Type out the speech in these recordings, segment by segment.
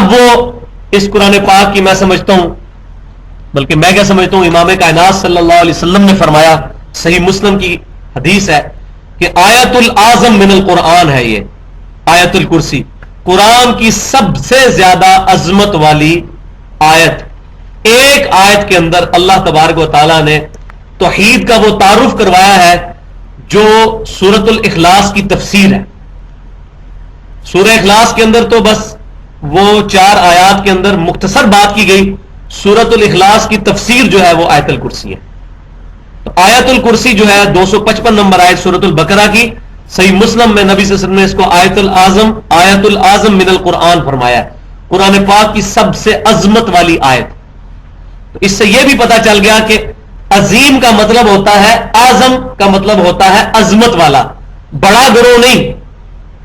اب وہ اس قرآن پاک کی میں سمجھتا ہوں، بلکہ میں کیا سمجھتا ہوں، امام کائنات صلی اللہ علیہ وسلم نے فرمایا، صحیح مسلم کی حدیث ہے کہ آیت العظم من القرآن ہے یہ آیت الکرسی، قرآن کی سب سے زیادہ عظمت والی آیت۔ ایک آیت کے اندر اللہ تبارک و تعالیٰ نے توحید کا وہ تعارف کروایا ہے جو سورۃ الاخلاص کی تفسیر ہے۔ سورہ اخلاص کے اندر تو بس وہ 4 آیات کے اندر مختصر بات کی گئی، سورۃ الاخلاص کی تفسیر جو ہے وہ آیت الکرسی ہے۔ تو آیت الکرسی جو ہے 255 نمبر آیت سورۃ البقرہ کی، صحیح مسلم میں نبی صلی اللہ علیہ وسلم نے اس کو آیت العظم من القرآن فرمایا ہے، قرآن پاک کی سب سے عظمت والی آیت۔ تو اس سے یہ بھی پتا چل گیا کہ عظیم کا مطلب ہوتا ہے، اعظم کا مطلب ہوتا ہے عظمت والا، بڑا گروہ نہیں۔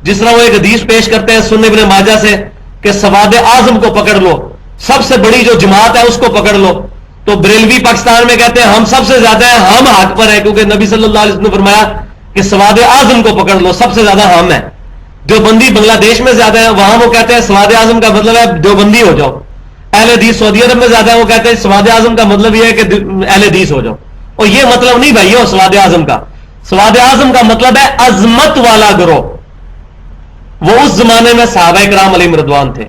جس طرح وہ ایک حدیث پیش کرتے ہیں سنن ابن ماجہ سے کہ سواد اعظم کو پکڑ لو، سب سے بڑی جو جماعت ہے اس کو پکڑ لو، تو بریلوی پاکستان میں کہتے ہیں ہم سب سے زیادہ ہیں، ہم حق پر ہیں، کیونکہ نبی صلی اللہ علیہ وسلم نے فرمایا کہ سواد اعظم کو پکڑ لو، سب سے زیادہ ہم ہیں۔ دیوبندی بنگلہ دیش میں زیادہ ہیں، وہاں وہ کہتے ہیں سواد اعظم کا مطلب ہے دیوبندی ہو جاؤ۔ اہل حدیث سعودی عرب میں زیادہ ہے، وہ کہتے ہیں سواد اعظم کا مطلب یہ ہے کہ اہل حدیث ہو جاؤ، اور یہ مطلب نہیں بھائی سواد اعظم کا۔ سواد اعظم کا مطلب ہے عظمت والا گروہ۔ وہ اس زمانے میں صحابہ کرام علیہم رضوان تھے،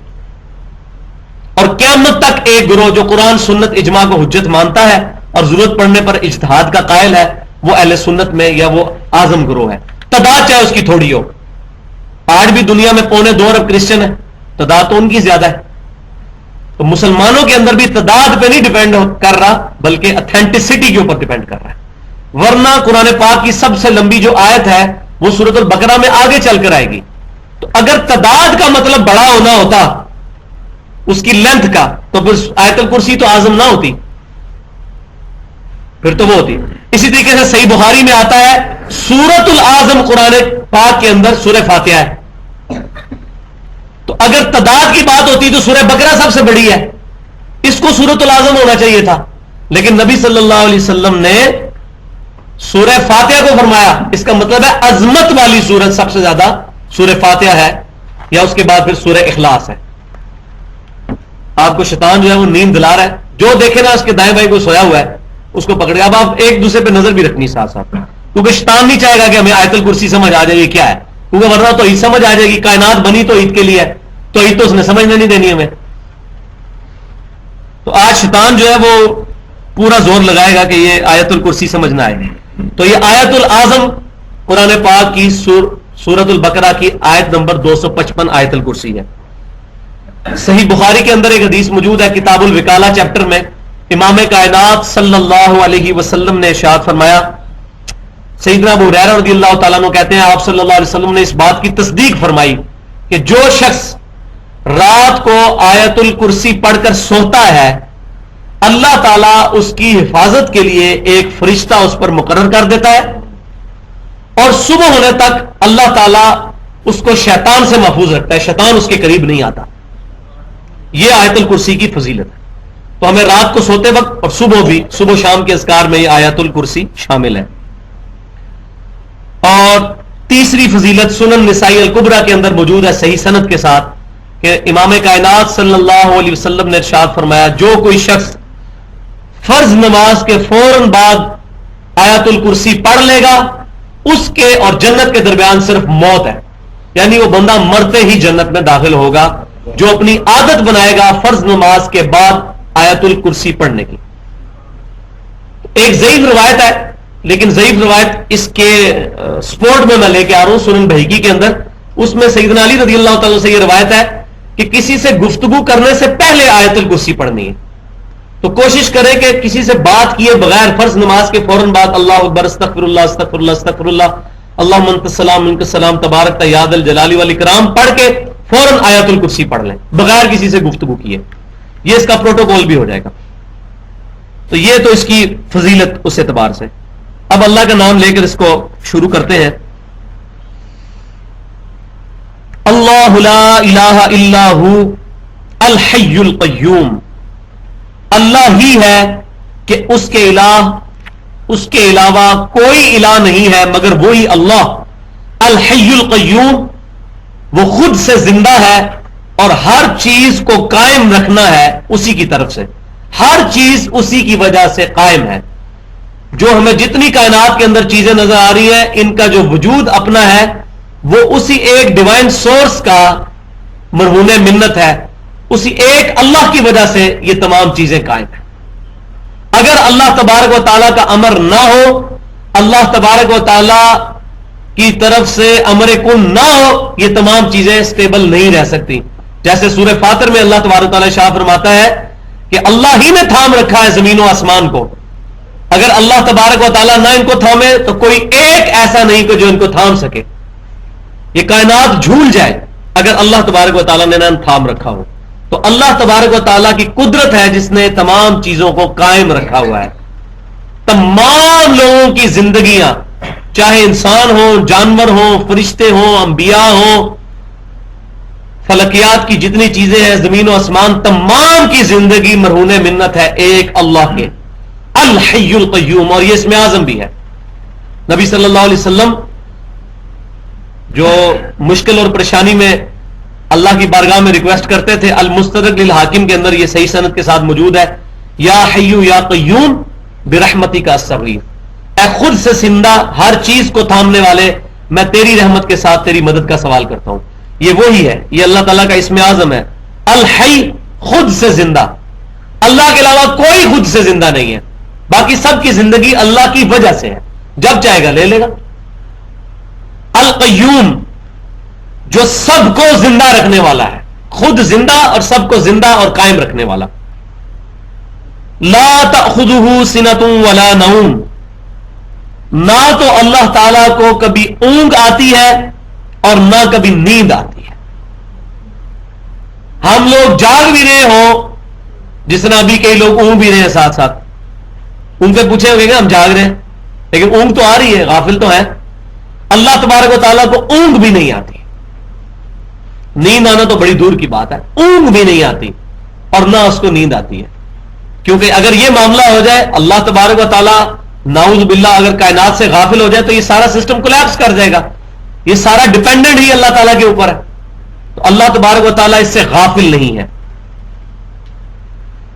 اور قیامت تک ایک گروہ جو قرآن سنت اجماع کو حجت مانتا ہے اور ضرورت پڑنے پر اجتہاد کا قائل ہے، وہ اہل سنت میں یا وہ اعظم گروہ ہے، تعداد چاہے اس کی تھوڑی ہو۔ آج بھی دنیا میں 2.25 ارب کرسچن ہیں، تعداد تو ان کی زیادہ ہے۔ تو مسلمانوں کے اندر بھی تعداد پہ نہیں ڈیپینڈ کر رہا، بلکہ اتھینٹسٹی کے اوپر ڈیپینڈ کر رہا ہے۔ ورنہ قرآن پاک کی سب سے لمبی جو آیت ہے وہ سورۃ البقرہ میں آگے چل کر آئے گی۔ تو اگر تعداد کا مطلب بڑا ہونا ہوتا اس کی لینتھ کا، تو پھر آیت الکرسی تو اعظم نہ ہوتی، پھر تو وہ ہوتی۔ اسی طریقے سے صحیح بخاری میں آتا ہے سورۃ العظم قرآن پاک کے اندر سورہ فاتحہ ہے۔ تو اگر تعداد کی بات ہوتی تو سورہ بقرہ سب سے بڑی ہے، اس کو سورۃ العظم ہونا چاہیے تھا، لیکن نبی صلی اللہ علیہ وسلم نے سورہ فاتحہ کو فرمایا۔ اس کا مطلب ہے عظمت والی سورت سب سے زیادہ سورہ فاتحہ ہے، یا اس کے بعد پھر سورہ اخلاص ہے۔ آپ کو شیطان جو ہے وہ نیند دلا رہا ہے، جو دیکھے نا اس کے دائیں بائیں کو سویا ہوا ہے اس کو پکڑے۔ اب آپ ایک دوسرے پہ نظر بھی رکھنی ساتھ ساتھ، کیونکہ شیطان نہیں چاہے گا کہ ہمیں آیت الکرسی سمجھ آ جائے گی کیا ہے، کیونکہ ورنہ تو عید سمجھ آ جائے گی، کائنات بنی تو عید کے لیے ہے، تو عید تو اس نے سمجھنے نہیں دینی ہمیں۔ تو آج شیطان جو ہے وہ پورا زور لگائے گا کہ یہ آیت الکرسی سمجھنا ہے۔ تو یہ آیت العظم قرآن پاک کی سورۃ البقرہ کی آیت نمبر 255 آیت الکرسی ہے۔ صحیح بخاری کے اندر ایک حدیث موجود ہے کتاب الوکالہ چیپٹر میں، امام کائنات صلی اللہ علیہ وسلم نے ارشاد فرمایا، سیدنا ابو ہریرہ رضی اللہ تعالیٰ عنہ کہتے ہیں آپ صلی اللہ علیہ وسلم نے اس بات کی تصدیق فرمائی کہ جو شخص رات کو آیت الکرسی پڑھ کر سوتا ہے، اللہ تعالیٰ اس کی حفاظت کے لیے ایک فرشتہ اس پر مقرر کر دیتا ہے، اور صبح ہونے تک اللہ تعالیٰ اس کو شیطان سے محفوظ رکھتا ہے، شیطان اس کے قریب نہیں آتا۔ یہ آیت الکرسی کی فضیلت ہے۔ تو ہمیں رات کو سوتے وقت اور صبح بھی، صبح شام کے اذکار میں یہ آیت الکرسی شامل ہے۔ اور تیسری فضیلت سنن نسائی الکبریٰ کے اندر موجود ہے صحیح سند کے ساتھ کہ امام کائنات صلی اللہ علیہ وسلم نے ارشاد فرمایا، جو کوئی شخص فرض نماز کے فوراً بعد آیت الکرسی پڑھ لے گا، اس کے اور جنت کے درمیان صرف موت ہے، یعنی وہ بندہ مرتے ہی جنت میں داخل ہوگا جو اپنی عادت بنائے گا فرض نماز کے بعد آیت الکرسی پڑھنے کی۔ ایک ضعیف روایت ہے، لیکن ضعیف روایت اس کے سپورٹ میں لے کے آ رہا ہوں سنن بہیقی کے اندر، اس میں سیدنا علی رضی اللہ تعالیٰ سے یہ روایت ہے کہ کسی سے گفتگو کرنے سے پہلے آیت الکرسی پڑھنی ہے۔ تو کوشش کریں کہ کسی سے بات کیے بغیر فرض نماز کے فوراً بعد اللہ اکبر استغفر اللہ استغفر اللہ استغفر اللہ اللہم انت السلام منک السلام تبارک یا ذا الجلال والاکرام پڑھ کے فوراً آیت الکرسی پڑھ لیں بغیر کسی سے گفتگو کیے، یہ اس کا پروٹوکول بھی ہو جائے گا۔ تو یہ تو اس کی فضیلت اس اعتبار سے۔ اب اللہ کا نام لے کر اس کو شروع کرتے ہیں۔ اللہ لا الہ الا ہو الحی القیوم، اللہ ہی ہے کہ اس کے علاوہ کوئی الہ نہیں ہے مگر وہی اللہ، الحی القیوم، وہ خود سے زندہ ہے اور ہر چیز کو قائم رکھنا ہے اسی کی طرف سے. ہر چیز اسی کی وجہ سے قائم ہے. جو ہمیں جتنی کائنات کے اندر چیزیں نظر آ رہی ہیں ان کا جو وجود اپنا ہے وہ اسی ایک ڈیوائن سورس کا مرہون منت ہے. اسی ایک اللہ کی وجہ سے یہ تمام چیزیں قائم ہیں. اگر اللہ تبارک و تعالیٰ کا امر نہ ہو, اللہ تبارک و تعالیٰ کی طرف سے امر کن نہ ہو, یہ تمام چیزیں سٹیبل نہیں رہ سکتی. جیسے سورہ فاطر میں اللہ تبارک و تعالیٰ شاہ فرماتا ہے کہ اللہ ہی نے تھام رکھا ہے زمین و آسمان کو. اگر اللہ تبارک و تعالیٰ نہ ان کو تھامے تو کوئی ایک ایسا نہیں کہ جو ان کو تھام سکے. یہ کائنات جھول جائے اگر اللہ تبارک و تعالیٰ نے نہ تھام رکھا ہو. تو اللہ تبارک و تعالیٰ کی قدرت ہے جس نے تمام چیزوں کو قائم رکھا ہوا ہے. تمام لوگوں کی زندگیاں, چاہے انسان ہوں, جانور ہوں, فرشتے ہوں, انبیاء ہوں, فلکیات کی جتنی چیزیں ہیں, زمین و آسمان, تمام کی زندگی مرہون منت ہے ایک اللہ کے, الحی القیوم. اور یہ اسم اعظم بھی ہے. نبی صلی اللہ علیہ وسلم جو مشکل اور پریشانی میں اللہ کی بارگاہ میں ریکویسٹ کرتے تھے, المستدرک للحاکم کے اندر یہ صحیح سند کے ساتھ موجود ہے, یا حیو یا قیوم برحمتی کا استغیث, اے خود سے زندہ ہر چیز کو تھامنے والے, میں تیری رحمت کے ساتھ تیری مدد کا سوال کرتا ہوں. یہ وہی ہے, یہ اللہ تعالیٰ کا اسم اعظم ہے, الحی, خود سے زندہ. اللہ کے علاوہ کوئی خود سے زندہ نہیں ہے, باقی سب کی زندگی اللہ کی وجہ سے ہے, جب چاہے گا لے لے گا. القیوم, جو سب کو زندہ رکھنے والا ہے, خود زندہ اور سب کو زندہ اور قائم رکھنے والا. لا تأخذہ سنۃ ولا نوم, نہ تو اللہ تعالی کو کبھی اونگ آتی ہے اور نہ کبھی نیند آتی ہے. ہم لوگ جاگ بھی رہے ہوں, جس طرح ابھی کئی لوگ اونگ بھی رہے ہیں ساتھ ساتھ, ان سے پوچھے ہوئے کہ ہم جاگ رہے ہیں, لیکن اونگ تو آ رہی ہے, غافل تو ہے. اللہ تبارک و تعالیٰ کو اونگ بھی نہیں آتی. نیند آنا تو بڑی دور کی بات ہے, اونگ بھی نہیں آتی اور نہ اس کو نیند آتی ہے. کیونکہ اگر یہ معاملہ ہو جائے, اللہ تبارک و تعالیٰ نعوذ باللہ اگر کائنات سے غافل ہو جائے تو یہ سارا سسٹم کولیپس کر جائے گا. یہ سارا ڈیپینڈنٹ ہی اللہ تعالیٰ کے اوپر ہے. تو اللہ تبارک و تعالیٰ اس سے غافل نہیں ہے.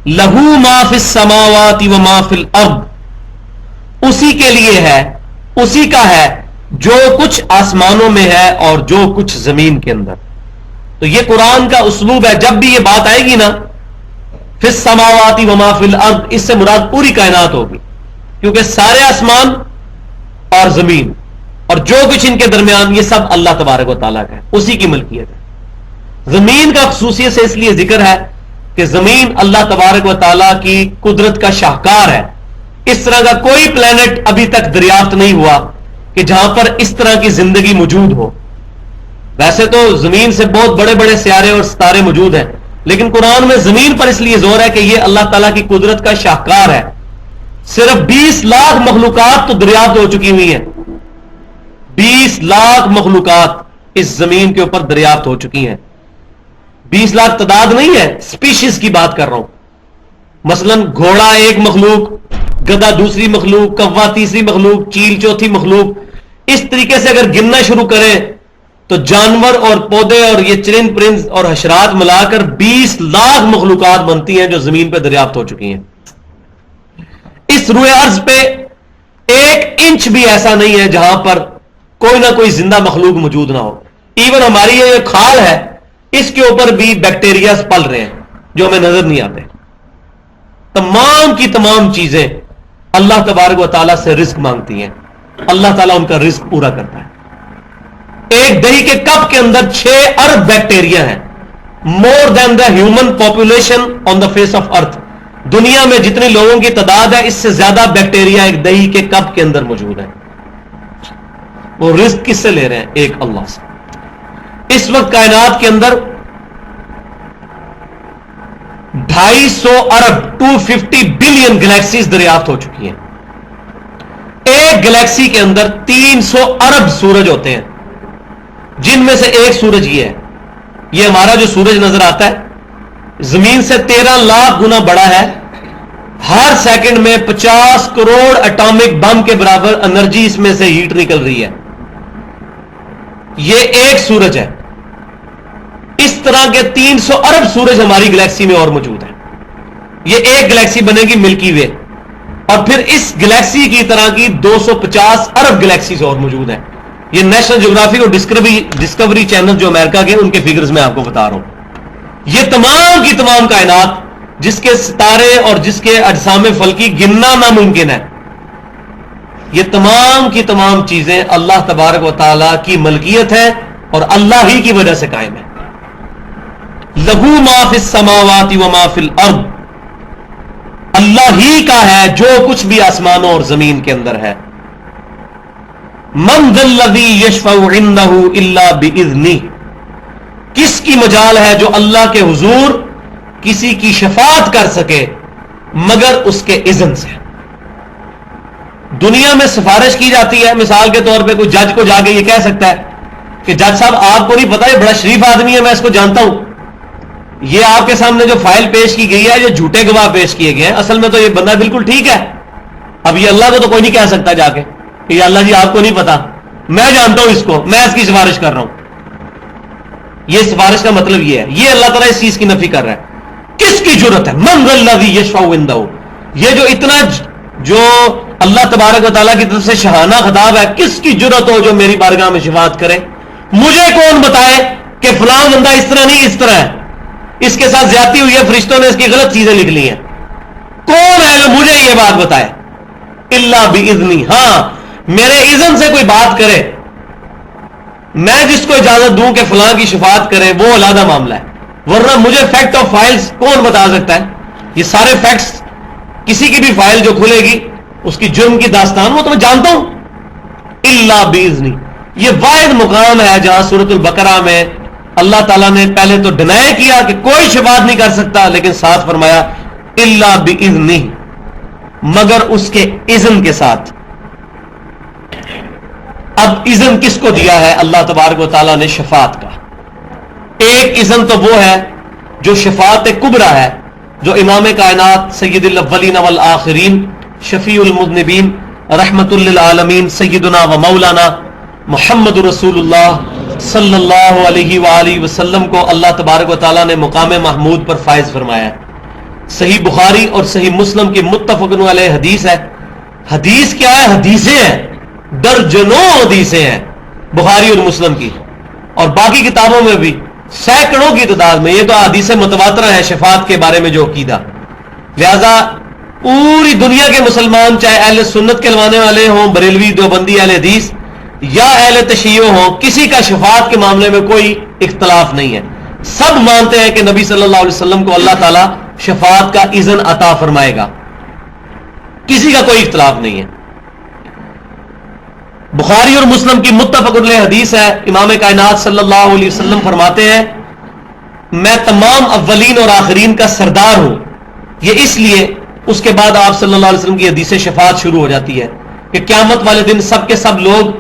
لہو ما فی السماوات و ما فی الارض, اسی کے لیے ہے, اسی کا ہے جو کچھ آسمانوں میں ہے اور جو کچھ زمین کے اندر. تو یہ قرآن کا اسلوب ہے, جب بھی یہ بات آئے گی نا فی السماوات و ما فی الارض, اس سے مراد پوری کائنات ہوگی, کیونکہ سارے آسمان اور زمین اور جو کچھ ان کے درمیان یہ سب اللہ تبارک و تعالیٰ کا ہے, اسی کی ملکیت ہے. زمین کا خصوصیت سے اس لیے ذکر ہے کہ زمین اللہ تبارک و تعالیٰ کی قدرت کا شاہکار ہے. اس طرح کا کوئی پلانٹ ابھی تک دریافت نہیں ہوا کہ جہاں پر اس طرح کی زندگی موجود ہو. ویسے تو زمین سے بہت بڑے بڑے سیارے اور ستارے موجود ہیں, لیکن قرآن میں زمین پر اس لیے زور ہے کہ یہ اللہ تعالیٰ کی قدرت کا شاہکار ہے. صرف 20 لاکھ مخلوقات تو دریافت ہو چکی ہوئی ہیں, 20 لاکھ مخلوقات اس زمین کے اوپر دریافت ہو چکی ہیں. 20 لاکھ تعداد نہیں ہے, سپیشیز کی بات کر رہا ہوں. مثلا گھوڑا ایک مخلوق, گدھا دوسری مخلوق, کوا تیسری مخلوق, چیل چوتھی مخلوق. اس طریقے سے اگر گننا شروع کریں تو جانور اور پودے اور یہ چرند پرند اور حشرات ملا کر 20 لاکھ مخلوقات بنتی ہیں جو زمین پہ دریافت ہو چکی ہیں. اس روئے ارض پہ 1 انچ بھی ایسا نہیں ہے جہاں پر کوئی نہ کوئی زندہ مخلوق موجود نہ ہو. ایون ہماری یہ کھال ہے, اس کے اوپر بھی بیکٹیریاز پل رہے ہیں جو ہمیں نظر نہیں آتے. تمام کی تمام چیزیں اللہ تبارک و تعالیٰ سے رزق مانگتی ہیں, اللہ تعالیٰ ان کا رزق پورا کرتا ہے. ایک دہی کے کپ کے اندر 6 ارب بیکٹیریا ہیں, more than the human population on the face of Earth. دنیا میں جتنے لوگوں کی تعداد ہے اس سے زیادہ بیکٹیریا ایک دہی کے کپ کے اندر موجود ہے. وہ رزق کس سے لے رہے ہیں؟ ایک اللہ سے. اس وقت کائنات کے اندر 250 ارب 250 بلین گلیکسیز دریافت ہو چکی ہیں. ایک گلیکسی کے اندر 300 ارب سورج ہوتے ہیں, جن میں سے ایک سورج یہ ہے. یہ ہمارا جو سورج نظر آتا ہے زمین سے 13 لاکھ گنا بڑا ہے. ہر سیکنڈ میں 50 کروڑ اٹامک بم کے برابر انرجی اس میں سے ہیٹ نکل رہی ہے. یہ ایک سورج ہے. اس طرح کے 300 ارب سورج ہماری گلیکسی میں اور موجود ہیں. یہ ایک گلیکسی بنے گی ملکی وے، اور پھر اس گلیکسی کی طرح کی 250 ارب گلیکسیز اور موجود ہیں. یہ نیشنل جغرافی اور ڈسکوری چینل جو امریکہ کے، ان کے فگرز میں آپ کو بتا رہا ہوں. یہ تمام کی تمام کائنات جس کے ستارے اور جس کے اجسام فلکی گننا ناممکن ہے، یہ تمام کی تمام چیزیں اللہ تبارک و تعالی کی ملکیت ہے اور اللہ ہی کی وجہ سے قائم ہے. لہو ما فی السماوات و ما فی الارض، اللہ ہی کا ہے جو کچھ بھی آسمانوں اور زمین کے اندر ہے. من ذا الذی یشفع عنده الا باذنہ، کس کی مجال ہے جو اللہ کے حضور کسی کی شفاعت کر سکے مگر اس کے اذن سے. دنیا میں سفارش کی جاتی ہے، مثال کے طور پہ کوئی جج کو جا کے یہ کہہ سکتا ہے کہ جج صاحب آپ کو نہیں پتا یہ بڑا شریف آدمی ہے، میں اس کو جانتا ہوں، یہ آپ کے سامنے جو فائل پیش کی گئی ہے یہ جھوٹے گواہ پیش کیے گئے ہیں، اصل میں تو یہ بندہ بالکل ٹھیک ہے. اب یہ اللہ کو تو کوئی نہیں کہہ سکتا جا کے کہ یہ اللہ جی آپ کو نہیں پتا، میں جانتا ہوں اس کو، میں اس کی سفارش کر رہا ہوں. یہ سفارش کا مطلب یہ ہے. یہ اللہ تعالیٰ اس چیز کی نفی کر رہا ہے. کس کی جرت ہے؟ من ذا الذی یشفع عنده، یہ جو اتنا جو اللہ تبارک و تعالیٰ کی طرف سے شہانہ خطاب ہے، کس کی جرت ہو جو میری بارگاہ میں شفاعت کرے. مجھے کون بتائے کہ فلاں بندہ اس طرح نہیں اس طرح ہے، اس کے ساتھ زیادتی ہوئی ہے، فرشتوں نے اس کی غلط چیزیں لکھ لی ہیں. کون ہے جو مجھے یہ بات بتائے؟ الا باذنی، ہاں میرے اذن سے کوئی بات کرے، میں جس کو اجازت دوں کہ فلاں کی شفاعت کرے وہ علیحدہ معاملہ ہے، ورنہ مجھے فیکٹ آف فائلز کون بتا سکتا ہے؟ یہ سارے فیکٹس، کسی کی بھی فائل جو کھلے گی اس کی جرم کی داستان وہ تو میں جانتا ہوں. الا باذنی، یہ واحد مقام ہے جہاں سورۃ البقرہ میں اللہ تعالیٰ نے پہلے تو ڈینائی کیا کہ کوئی شفاعت نہیں کر سکتا، لیکن ساتھ فرمایا الا باذنہ، مگر اس کے اذن کے ساتھ. اب اذن کس کو دیا ہے اللہ تبارک و تعالیٰ نے؟ شفاعت کا. ایک اذن تو وہ ہے جو شفاعت کبریٰ ہے، جو امام کائنات سید الاولین والآخرین شفیع المذنبین رحمت للعالمین سیدنا و مولانا محمد رسول اللہ صلی اللہ علیہ وآلہ وسلم کو اللہ تبارک و تعالیٰ نے مقام محمود پر فائز فرمایا ہے. صحیح بخاری اور صحیح مسلم کی متفق علیہ حدیث ہے. حدیث کیا ہے؟ حدیثیں ہیں، درجنوں حدیثیں ہیں بخاری اور مسلم کی، اور باقی کتابوں میں بھی سینکڑوں کی تعداد میں. یہ تو حدیث متواترہ ہے شفاعت کے بارے میں جو عقیدہ. لہذا پوری دنیا کے مسلمان، چاہے اہل سنت کہلوانے والے ہوں، بریلوی، دیوبندی، اہل حدیث یا اہل تشیع ہوں، کسی کا شفاعت کے معاملے میں کوئی اختلاف نہیں ہے. سب مانتے ہیں کہ نبی صلی اللہ علیہ وسلم کو اللہ تعالیٰ شفاعت کا اذن عطا فرمائے گا، کسی کا کوئی اختلاف نہیں ہے. بخاری اور مسلم کی متفق علیہ حدیث ہے، امام کائنات صلی اللہ علیہ وسلم فرماتے ہیں میں تمام اولین اور آخرین کا سردار ہوں. یہ اس لیے اس کے بعد آپ صلی اللہ علیہ وسلم کی حدیث شفاعت شروع ہو جاتی ہے کہ قیامت والے دن سب کے سب لوگ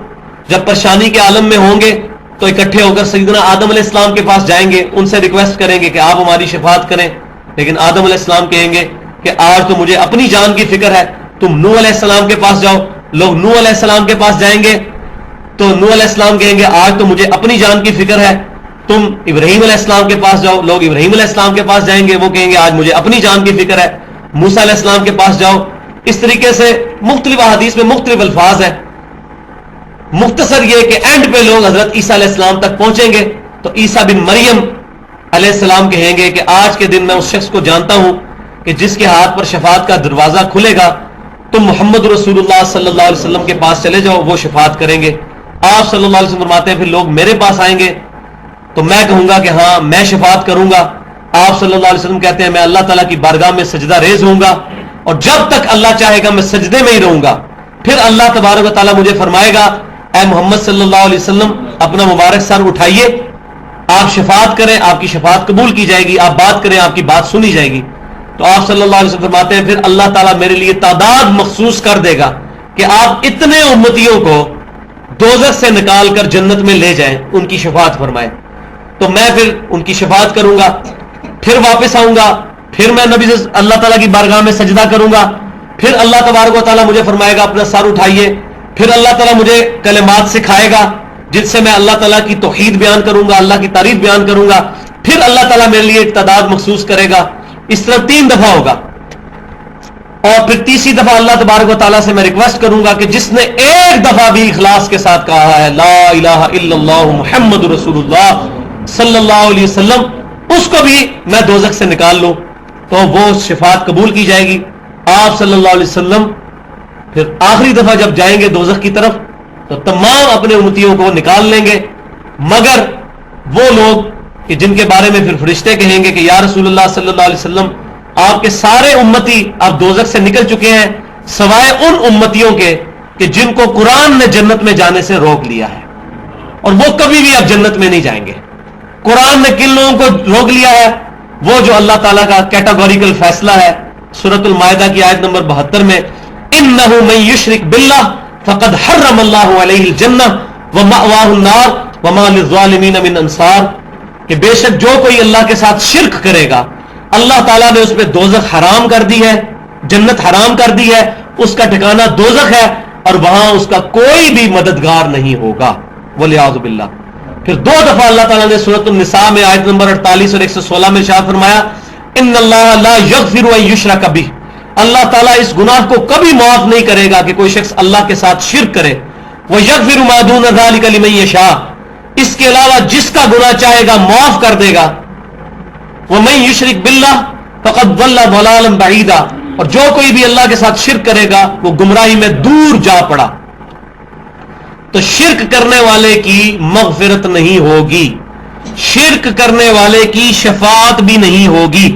جب پریشانی کے عالم میں ہوں گے تو اکٹھے ہو کر سیدنا آدم علیہ السلام کے پاس جائیں گے، ان سے ریکویسٹ کریں گے کہ آپ ہماری شفاعت کریں. لیکن آدم علیہ السلام کہیں گے کہ آج تو مجھے اپنی جان کی فکر ہے، تم نوح علیہ السلام کے پاس جاؤ. لوگ نوح علیہ السلام کے پاس جائیں گے تو نوح علیہ السلام کہیں گے آج تو مجھے اپنی جان کی فکر ہے، تم ابراہیم علیہ السلام کے پاس جاؤ. لوگ ابراہیم علیہ السلام کے پاس جائیں گے، وہ کہیں گے آج مجھے اپنی جان کی فکر ہے، موسیٰ علیہ السلام کے پاس جاؤ. اس طریقے سے مختلف احادیث میں مختلف الفاظ ہیں. مختصر یہ کہ اینڈ پہ لوگ حضرت عیسیٰ علیہ السلام تک پہنچیں گے تو عیسیٰ بن مریم علیہ السلام کہیں گے کہ آج کے دن میں اس شخص کو جانتا ہوں کہ جس کے ہاتھ پر شفاعت کا دروازہ کھلے گا، تم محمد رسول اللہ صلی اللہ علیہ وسلم کے پاس چلے جاؤ، وہ شفاعت کریں گے. آپ صلی اللہ علیہ وسلم فرماتے ہیں پھر لوگ میرے پاس آئیں گے تو میں کہوں گا کہ ہاں میں شفاعت کروں گا. آپ صلی اللہ علیہ وسلم کہتے ہیں میں اللہ تعالیٰ کی بارگاہ میں سجدہ ریز ہوں گا اور جب تک اللہ چاہے گا میں سجدے میں ہی رہوں گا. پھر اللہ تبارک و تعالیٰ مجھے فرمائے گا اے محمد صلی اللہ علیہ وسلم اپنا مبارک سر اٹھائیے، آپ شفاعت کریں، آپ کی شفاعت قبول کی جائے گی، آپ بات کریں آپ کی بات سنی جائے گی. تو آپ صلی اللہ علیہ وسلم فرماتے ہیں پھر اللہ تعالیٰ میرے لیے تعداد مخصوص کر دے گا کہ آپ اتنے امتیوں کو دوزخ سے نکال کر جنت میں لے جائیں، ان کی شفاعت فرمائے. تو میں پھر ان کی شفاعت کروں گا، پھر واپس آؤں گا، پھر میں نبی سے اللہ تعالیٰ کی بارگاہ میں سجدہ کروں گا. پھر اللہ تبارک و تعالیٰ مجھے فرمائے گا اپنا سر اٹھائیے. پھر اللہ تعالیٰ مجھے کلمات سکھائے گا جس سے میں اللہ تعالیٰ کی توحید بیان کروں گا، اللہ کی تعریف بیان کروں گا. پھر اللہ تعالیٰ میرے لیے ایک تعداد مخصوص کرے گا. اس طرح 3 دفعہ ہوگا. اور پھر تیسری دفعہ اللہ تبارک و تعالیٰ سے میں ریکویسٹ کروں گا کہ جس نے ایک دفعہ بھی اخلاص کے ساتھ کہا ہے لا الہ الا اللہ محمد رسول اللہ صلی اللہ علیہ وسلم، اس کو بھی میں دوزخ سے نکال لوں تو وہ شفاعت قبول کی جائے گی. آپ صلی اللہ علیہ وسلم پھر آخری دفعہ جب جائیں گے دوزخ کی طرف تو تمام اپنے امتیوں کو نکال لیں گے، مگر وہ لوگ کہ جن کے بارے میں پھر فرشتے کہیں گے کہ یا رسول اللہ صلی اللہ علیہ وسلم آپ کے سارے امتی آپ دوزخ سے نکل چکے ہیں سوائے ان امتیوں کے کہ جن کو قرآن نے جنت میں جانے سے روک لیا ہے، اور وہ کبھی بھی اب جنت میں نہیں جائیں گے. قرآن نے کن لوگوں کو روک لیا ہے؟ وہ جو اللہ تعالیٰ کا کیٹاگوریکل فیصلہ ہے سورۃ المائدہ کی آیت نمبر 72 میں انہ من یشرک باللہ فقد حرم اللہ علیہ الجنہ ومأواہ النار وما للظالمین من انصار، کہ بے شک جو کوئی اللہ کے ساتھ شرک کرے گا اللہ تعالیٰ نے اس پہ دوزخ حرام کر دی ہے، جنت حرام کر دی ہے، اس کا ٹھکانہ دوزخ ہے اور وہاں اس کا کوئی بھی مددگار نہیں ہوگا والعیاذ باللہ. پھر 2 دفعہ اللہ تعالیٰ نے سورۃ النساء میں آیت نمبر 48 اور 116 میں ارشاد فرمایا ان اللہ لا یغفر ان یشرک بہ، اللہ تعالیٰ اس گناہ کو کبھی معاف نہیں کرے گا کہ کوئی شخص اللہ کے ساتھ شرک کرے. ویغفر ما دون ذلک لمن یشاء، اس کے علاوہ جس کا گناہ چاہے گا معاف کر دے گا. ومن یشرک باللہ فقد ضل ضلالا بعیدا، اور جو کوئی بھی اللہ کے ساتھ شرک کرے گا وہ گمراہی میں دور جا پڑا. تو شرک کرنے والے کی مغفرت نہیں ہوگی، شرک کرنے والے کی شفاعت بھی نہیں ہوگی.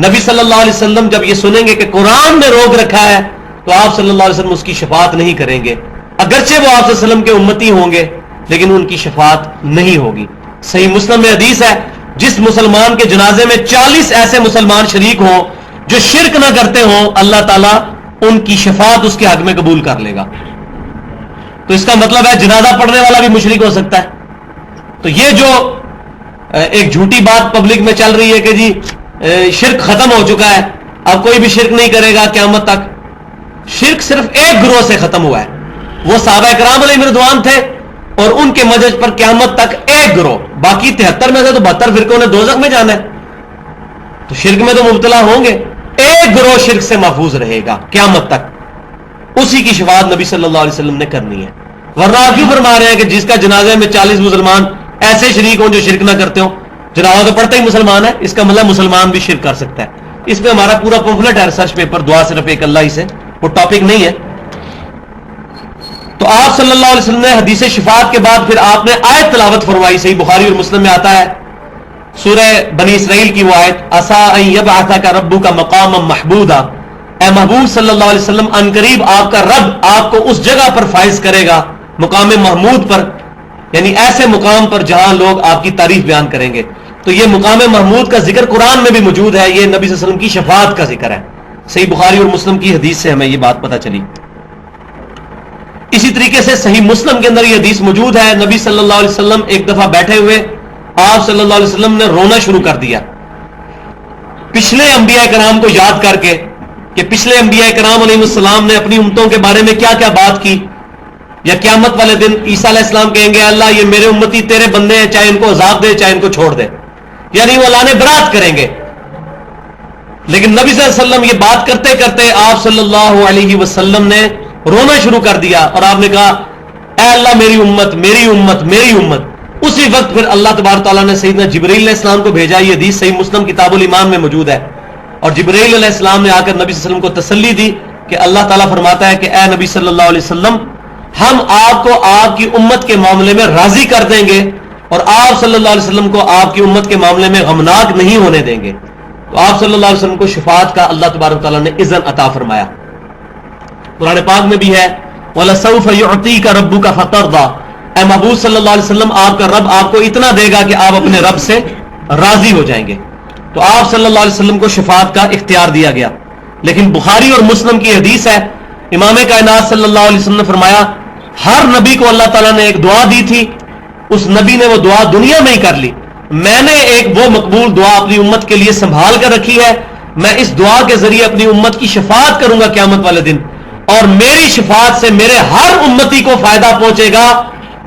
نبی صلی اللہ علیہ وسلم جب یہ سنیں گے کہ قرآن نے روک رکھا ہے تو آپ صلی اللہ علیہ وسلم اس کی شفاعت نہیں کریں گے، اگرچہ وہ آپ صلی اللہ علیہ وسلم کے امتی ہوں گے لیکن ان کی شفاعت نہیں ہوگی. صحیح مسلم میں حدیث ہے جس مسلمان کے جنازے میں 40 ایسے مسلمان شریک ہوں جو شرک نہ کرتے ہوں اللہ تعالیٰ ان کی شفاعت اس کے حق میں قبول کر لے گا. تو اس کا مطلب ہے جنازہ پڑھنے والا بھی مشرک ہو سکتا ہے. تو یہ جو ایک جھوٹی بات پبلک میں چل رہی ہے کہ جی شرک ختم ہو چکا ہے اب کوئی بھی شرک نہیں کرے گا قیامت تک، شرک صرف ایک گروہ سے ختم ہوا ہے، وہ صحابہ کرام علیہ رضوان تھے اور ان کے مجلس پر قیامت تک ایک گروہ، باقی 73 میں سے تو 72 فرقوں نے دوزخ میں جانا ہے، تو شرک میں تو مبتلا ہوں گے. ایک گروہ شرک سے محفوظ رہے گا قیامت تک، اسی کی شفاعت نبی صلی اللہ علیہ وسلم نے کرنی ہے. ورنہ آپ کیوں فرما رہے ہیں کہ جس کا جنازے میں 40 مسلمان ایسے شریک ہوں جو شرک نہ کرتے ہوں؟ جنازہ تو پڑھتا ہی مسلمان ہے، اس کا مطلب مسلمان بھی شرک کر سکتا ہے. اس میں ہمارا پورا پمفلٹ ہے ریسرچ پیپر، دعا صرف ایک اللہ ہی سے، وہ ٹاپک نہیں ہے. تو آپ صلی اللہ علیہ وسلم نے حدیث شفاعت کے بعد پھر آپ نے آیت تلاوت فرمائی. صحیح بخاری اور مسلم میں آتا ہے سورہ بنی اسرائیل کی وہ آیت عسیٰ ان یبعثک ربک مقاما محمودا، اے محبوب صلی اللہ علیہ وسلم ان قریب آپ کا رب آپ کو اس جگہ پر فائز کرے گا مقام محمود پر، یعنی ایسے مقام پر جہاں لوگ آپ کی تعریف بیان کریں گے. تو یہ مقام محمود کا ذکر قرآن میں بھی موجود ہے، یہ نبی صلی اللہ علیہ وسلم کی شفاعت کا ذکر ہے. صحیح بخاری اور مسلم کی حدیث سے ہمیں یہ بات پتہ چلی. اسی طریقے سے صحیح مسلم کے اندر یہ حدیث موجود ہے. نبی صلی اللہ علیہ وسلم ایک دفعہ بیٹھے ہوئے آپ صلی اللہ علیہ وسلم نے رونا شروع کر دیا پچھلے انبیاء کرام کو یاد کر کے کہ پچھلے انبیاء کرام علیہ السلام نے اپنی امتوں کے بارے میں کیا کیا بات کی. یا قیامت والے دن عیسیٰ علیہ السلام کہیں گے اللہ یہ میرے امتی تیرے بندے ہیں، چاہے ان کو عذاب دے چاہے ان کو چھوڑ دے، یعنی وہ لانے برات کریں گے. لیکن نبی صلی اللہ علیہ وسلم یہ بات کرتے کرتے آپ صلی اللہ علیہ وسلم نے رونا شروع کر دیا اور آپ نے کہا اے اللہ میری امت میری امت میری امت. اسی وقت پھر اللہ تبارک تعالیٰ نے سیدنا جبرائیل علیہ السلام کو بھیجا. یہ حدیث صحیح مسلم کتاب الایمان میں موجود ہے. اور جبرائیل علیہ السلام نے آ کر نبی صلی اللہ علیہ وسلم کو تسلی دی کہ اللہ تعالیٰ فرماتا ہے کہ اے نبی صلی اللہ علیہ وسلم ہم آپ کو آپ کی امت کے معاملے میں راضی کر دیں گے اور آپ صلی اللہ علیہ وسلم کو آپ کی امت کے معاملے میں غمناک نہیں ہونے دیں گے. تو آپ صلی اللہ علیہ وسلم کو شفاعت کا اللہ تبارک تعالیٰ نے اذن عطا فرمایا. قرآن پاک میں بھی ہے وَلَسَوْفَ يُعْطِيكَ رَبُّكَ فَتَرْضَىٰ، اے محبوب صلی اللہ علیہ وسلم آپ کا رب آپ کو اتنا دے گا کہ آپ اپنے رب سے راضی ہو جائیں گے. تو آپ صلی اللہ علیہ وسلم کو شفاعت کا اختیار دیا گیا. لیکن بخاری اور مسلم کی حدیث ہے امام کائنات صلی اللہ علیہ وسلم نے فرمایا ہر نبی کو اللہ تعالیٰ نے ایک دعا دی تھی، اس نبی نے وہ دعا دنیا میں ہی کر لی. میں نے ایک وہ مقبول دعا اپنی امت کے لیے سنبھال کر رکھی ہے، میں اس دعا کے ذریعے اپنی امت کی شفاعت کروں گا قیامت والے دن، اور میری شفاعت سے میرے ہر امتی کو فائدہ پہنچے گا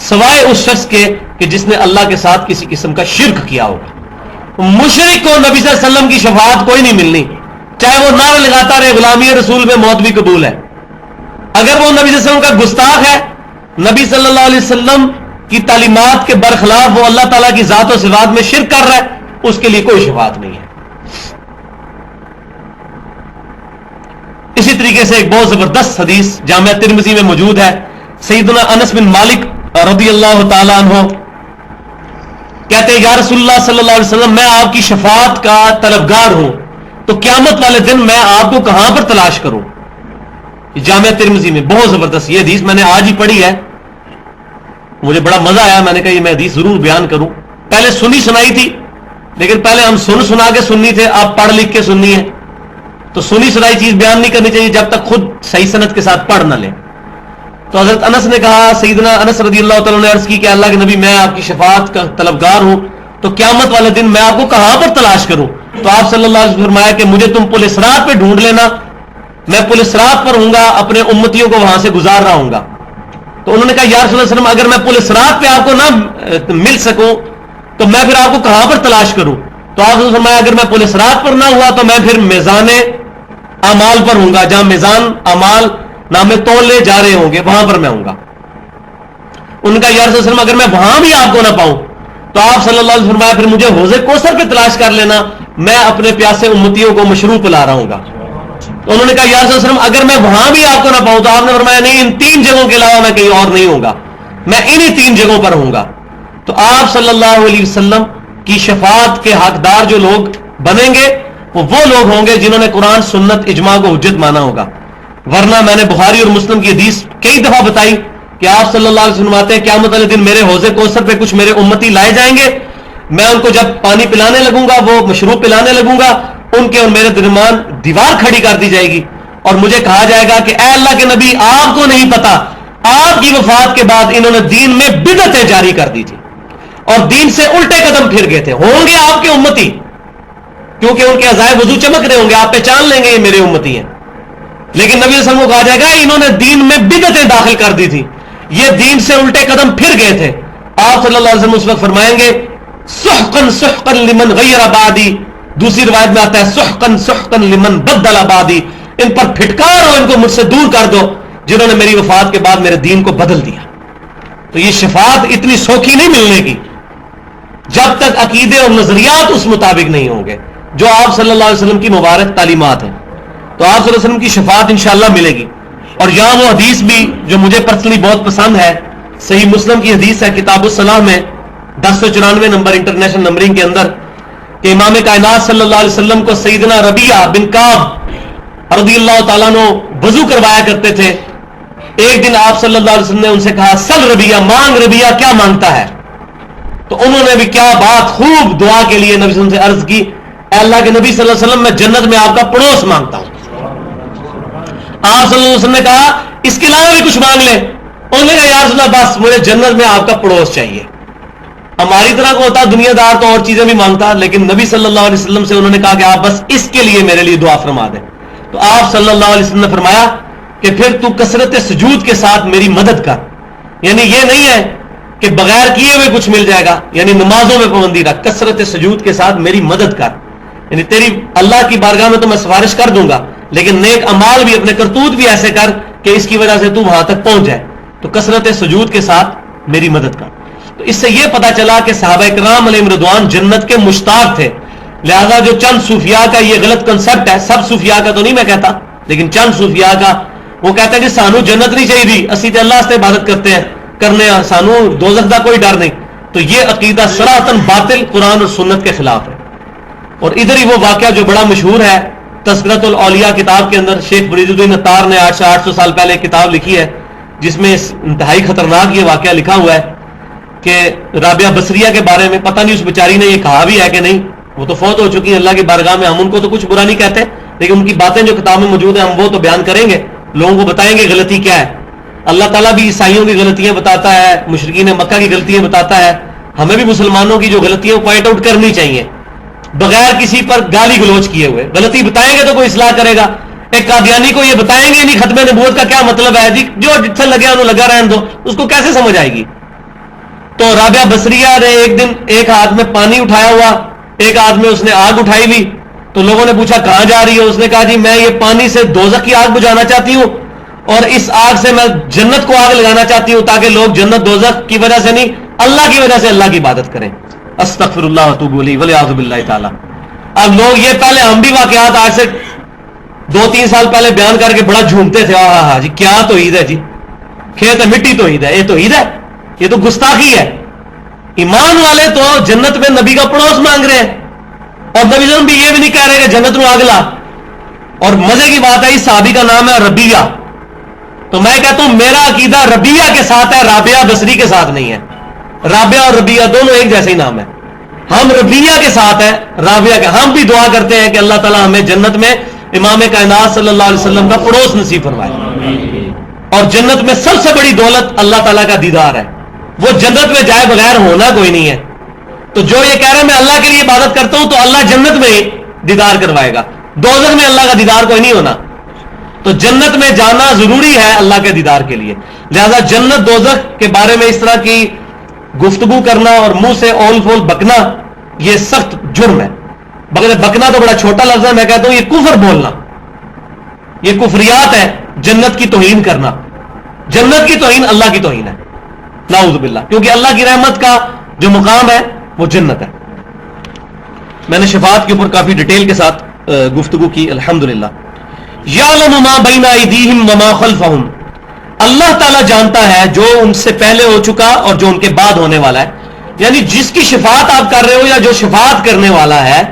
سوائے اس شخص کے کہ جس نے اللہ کے ساتھ کسی قسم کا شرک کیا ہوگا. مشرک کو نبی صلی اللہ علیہ وسلم کی شفاعت کوئی نہیں ملنی، چاہے وہ نعرہ لگاتا رہے غلامی رسول میں موت بھی قبول ہے۔ اگر وہ نبی صلی اللہ علیہ وسلم کا گستاخ ہے، نبی صلی اللہ علیہ وسلم کی تعلیمات کے برخلاف وہ اللہ تعالیٰ کی ذات و صفات میں شرک کر رہا ہے، اس کے لیے کوئی شفاعت نہیں ہے۔ اسی طریقے سے ایک بہت زبردست حدیث جامعہ ترمذی میں موجود ہے، سیدنا انس بن مالک رضی اللہ تعالیٰ عنہ کہتے ہیں یا رسول اللہ صلی اللہ علیہ وسلم میں آپ کی شفاعت کا طلبگار ہوں، تو قیامت والے دن میں آپ کو کہاں پر تلاش کروں؟ جامعہ ترمذی میں بہت زبردست یہ حدیث میں نے آج ہی پڑھی ہے، مجھے بڑا مزہ آیا، میں نے کہا یہ میں حدیث ضرور بیان کروں۔ پہلے سنی سنائی تھی، لیکن پہلے ہم سنا کے سننی تھے، آپ پڑھ لکھ کے سننی ہے، تو سنی سنائی چیز بیان نہیں کرنی چاہیے جب تک خود صحیح سند کے ساتھ پڑھ نہ لیں۔ تو حضرت انس نے کہا، سیدنا انس رضی اللہ تعالیٰ نے عرض کی کہ اللہ کے نبی میں آپ کی شفاعت کا طلبگار ہوں، تو قیامت والے دن میں آپ کو کہاں پر تلاش کروں؟ تو آپ صلی اللہ علیہ وسلم نے فرمایا کہ مجھے تم پل صراط پہ ڈھونڈ لینا، میں پل صراط پر ہوں گا، اپنے امتیوں کو وہاں سے گزار رہا ہوں گا۔ تو انہوں نے کہا یا رسول اللہ صلی اللہ علیہ وسلم اگر میں پل صراط پہ آپ کو نہ مل سکوں تو میں پھر آپ کو کہاں پر تلاش کروں؟ تو آپ نے فرمایا اگر میں پل صراط پر نہ ہوا تو میں پھر میزان اعمال پر ہوں گا، جہاں میزان اعمال نامے تولے جا رہے ہوں گے وہاں پر میں ہوں گا۔ ان کا یا رسول اللہ صلی اللہ علیہ وسلم اگر میں وہاں بھی آپ کو نہ پاؤں تو آپ صلی اللہ علیہ وسلم فرمایا پھر مجھے حوض کوثر پہ تلاش کر لینا، میں اپنے پیاسے امتیوں کو مشروب پلا رہا ہوں گا۔ تو انہوں نے کہا یا رسول اللہ صلی اللہ علیہ وسلم اگر میں وہاں بھی آپ کو نہ پاؤں، تو آپ نے فرمایا نہیں، ان 3 جگہوں کے علاوہ میں کہیں اور نہیں ہوں گا، میں انہی 3 جگہوں پر ہوں گا۔ تو آپ صلی اللہ علیہ وسلم کی شفاعت کے حقدار جو لوگ بنیں گے وہ لوگ ہوں گے جنہوں نے قرآن سنت اجماع کو حجت مانا ہوگا، ورنہ میں نے بخاری اور مسلم کی حدیث کئی دفعہ بتائی کہ آپ صلی اللہ علیہ وسلم آتے ہیں قیامت والے دن میرے حوض کوثر پہ کچھ میرے امتی لائے جائیں گے، میں ان کو جب پانی پلانے لگوں گا، وہ مشروب پلانے لگوں گا، ان کے اور میرے درمیان دیوار کھڑی کر دی جائے گی اور مجھے کہا جائے گا کہ اے اللہ کے نبی آپ کو نہیں پتا آپ کی وفات کے بعد انہوں نے دین میں بدعتیں جاری کر دی تھی اور دین سے الٹے قدم پھر گئے تھے، ہوں گے آپ کے امتی کیونکہ ان کے عزائے وضو چمک رہے ہوں گے، آپ پہچان لیں گے یہ میرے امتی ہیں، لیکن نبی صلی اللہ علیہ وسلم کو کہا جائے گا انہوں نے دین میں بدعتیں داخل کر دی تھی، یہ دین سے الٹے قدم پھر گئے تھے۔ آپ صلی اللہ علیہ وسلم اس وقت فرمائیں گے سحقا سحقا لمن غیر بعدی، دوسری روایت میں آتا ہے سحقا سحقا لمن بدل بعدی، ان پر پھٹکار ہو، ان کو مجھ سے دور کر دو جنہوں نے میری وفات کے بعد میرے دین کو بدل دیا۔ تو یہ شفاعت اتنی سوکھی نہیں ملنے کی جب تک عقیدے اور نظریات اس مطابق نہیں ہوں گے جو آپ صلی اللہ علیہ وسلم کی مبارک تعلیمات ہیں۔ تو آپ صلی اللہ علیہ وسلم کی شفاعت انشاءاللہ ملے گی۔ اور یہاں وہ حدیث بھی جو مجھے پرسنلی بہت پسند ہے، صحیح مسلم کی حدیث ہے کتاب الصلاح میں 1094 نمبر انٹرنیشنل نمبرنگ کے اندر، کہ امام کائنات صلی اللہ علیہ وسلم کو سیدنا ربیعہ بن کعب رضی اللہ تعالیٰ عنہ وضو کروایا کرتے تھے۔ ایک دن آپ صلی اللہ علیہ وسلم نے ان سے کہا سل ربیعہ، مانگ ربیعہ کیا مانگتا ہے؟ تو انہوں نے بھی کیا بات خوب دعا کے لیے نبی صلی اللہ علیہ وسلم سے عرض کی، اے اللہ کے نبی صلی اللہ علیہ وسلم میں جنت میں آپ کا پڑوس مانگتا ہوں۔ آپ صلی اللہ علیہ وسلم نے کہا اس کے علاوہ بھی کچھ مانگ لیں، انہوں نے کہا یا رسول اللہ بس مجھے جنت میں آپ کا پڑوس چاہیے۔ ہماری طرح کو ہوتا دنیا دار تو اور چیزیں بھی مانگتا، لیکن نبی صلی اللہ علیہ وسلم سے انہوں نے کہا کہ آپ بس اس کے لیے میرے لیے دعا فرما دیں۔ تو آپ صلی اللہ علیہ وسلم نے فرمایا کہ پھر تو کثرت سجود کے ساتھ میری مدد کر، یعنی یہ نہیں ہے کہ بغیر کیے ہوئے کچھ مل جائے گا، یعنی نمازوں میں پابندی رکھ، کثرت سجود کے ساتھ میری مدد کر، یعنی تیری اللہ کی بارگاہ میں تو میں سفارش کر دوں گا، لیکن نیک امال بھی اپنے کرتوت بھی ایسے کر کہ اس کی وجہ سے تو وہاں تک پہنچ جائے، تو کثرت سجود کے ساتھ میری مدد کر۔ تو اس سے یہ پتا چلا کہ صحابہ کرام علیہم رضوان جنت کے مشتاق تھے، لہذا جو چند صوفیاء کا یہ غلط کنسپٹ ہے، سب صوفیاء کا تو نہیں میں کہتا لیکن چند صوفیاء کا، وہ کہتے ہیں کہ سانو جنت نہیں چاہیے، اسی تے اللہ سے عبادت کرنے سانو دوزخ دا کوئی ڈر نہیں، تو یہ عقیدہ صراحتاً باطل قرآن اور سنت کے خلاف ہے۔ اور ادھر ہی وہ واقعہ جو بڑا مشہور ہے تذکرۃ الاولیاء کتاب کے اندر، شیخ فرید الدین عطار نے 800 سال پہلے ایک کتاب لکھی ہے جس میں انتہائی خطرناک یہ واقعہ لکھا ہوا ہے کہ رابعہ بصریہ کے بارے میں، پتہ نہیں اس بیچاری نے یہ کہا بھی ہے کہ نہیں، وہ تو فوت ہو چکی ہیں اللہ کی بارگاہ میں، ہم ان کو تو کچھ برا نہیں کہتے، لیکن ان کی باتیں جو کتاب میں موجود ہیں ہم وہ تو بیان کریں گے، لوگوں کو بتائیں گے غلطی کیا ہے۔ اللہ تعالیٰ بھی عیسائیوں کی غلطیاں بتاتا ہے، مشرکین مکہ کی غلطیاں بتاتا ہے، ہمیں بھی مسلمانوں کی جو غلطیاں پوائنٹ آؤٹ کرنی چاہیے بغیر کسی پر گالی گلوچ کیے ہوئے۔ غلطی بتائیں گے تو کوئی اصلاح کرے گا۔ ایک قادیانی کو یہ بتائیں گے نہیں ختم نبوت کا کیا مطلب ہے، جی جو جتنا لگے انہوں لگا رہنے دو، اس کو کیسے سمجھ آئے گی؟ تو رابعہ بصریہ نے ایک دن ایک ہاتھ میں پانی اٹھایا ہوا، ایک آدمی اس نے آگ اٹھائی ہوئی تو لوگوں نے پوچھا کہاں جا رہی ہے؟ اس نے کہا جی میں یہ پانی سے دوزخ کی آگ بجھانا چاہتی ہوں اور اس آگ سے میں جنت کو آگ لگانا چاہتی ہوں تاکہ لوگ جنت دوزخ کی وجہ سے نہیں اللہ کی وجہ سے اللہ کی عبادت کریں. استغفر اللہ واتوب الیہ والعیاذ باللہ تعالی. اب لوگ یہ پہلے ہم بھی واقعات آج سے 2-3 سال پہلے بیان کر کے بڑا جھومتے تھے ہاں جی کیا توحید ہے جی کھیت ہے مٹی توحید ہے یہ توحید ہے یہ تو گستاخی ہے. ایمان والے تو جنت میں نبی کا پڑوس مانگ رہے ہیں اور نبی صلی اللہ علیہ وسلم بھی یہ بھی نہیں کہہ رہے کہ جنت میں آگ لا. اور مزے کی بات ہے اس صحابی کا نام ہے ربیہ. تو میں کہتا ہوں میرا عقیدہ ربیہ کے ساتھ ہے رابعہ بصری کے ساتھ نہیں ہے. رابعہ اور ربیہ دونوں ایک جیسے ہی نام ہے. ہم ربیہ کے ساتھ ہیں رابعہ کے. ہم بھی دعا کرتے ہیں کہ اللہ تعالیٰ ہمیں جنت میں امام کائنات صلی اللہ علیہ وسلم کا پڑوس نصیب فرمائے. اور جنت میں سب سے بڑی دولت اللہ تعالیٰ کا دیدار ہے. وہ جنت میں جائے بغیر ہونا کوئی نہیں ہے. تو جو یہ کہہ رہے ہیں میں اللہ کے لیے عبادت کرتا ہوں تو اللہ جنت میں ہی دیدار کروائے گا. دوزخ میں اللہ کا دیدار کوئی نہیں ہونا. تو جنت میں جانا ضروری ہے اللہ کے دیدار کے لیے. لہذا جنت دوزخ کے بارے میں اس طرح کی گفتگو کرنا اور منہ سے اول فول بکنا یہ سخت جرم ہے. بکنا تو بڑا چھوٹا لفظ ہے. میں کہتا ہوں یہ کفر بولنا یہ کفریات ہے. جنت کی توہین کرنا جنت کی توہین اللہ کی توہین ہے نعوذ باللہ. کیونکہ اللہ کی رحمت کا جو مقام ہے وہ جنت ہے. میں نے شفاعت کے اوپر کافی ڈیٹیل کے ساتھ گفتگو کی الحمدللہ. یعلم ما بین ایدیہم وما خلفہم. اللہ تعالیٰ جانتا ہے جو ان سے پہلے ہو چکا اور جو ان کے بعد ہونے والا ہے. یعنی جس کی شفاعت آپ کر رہے ہو یا جو شفاعت کرنے والا ہے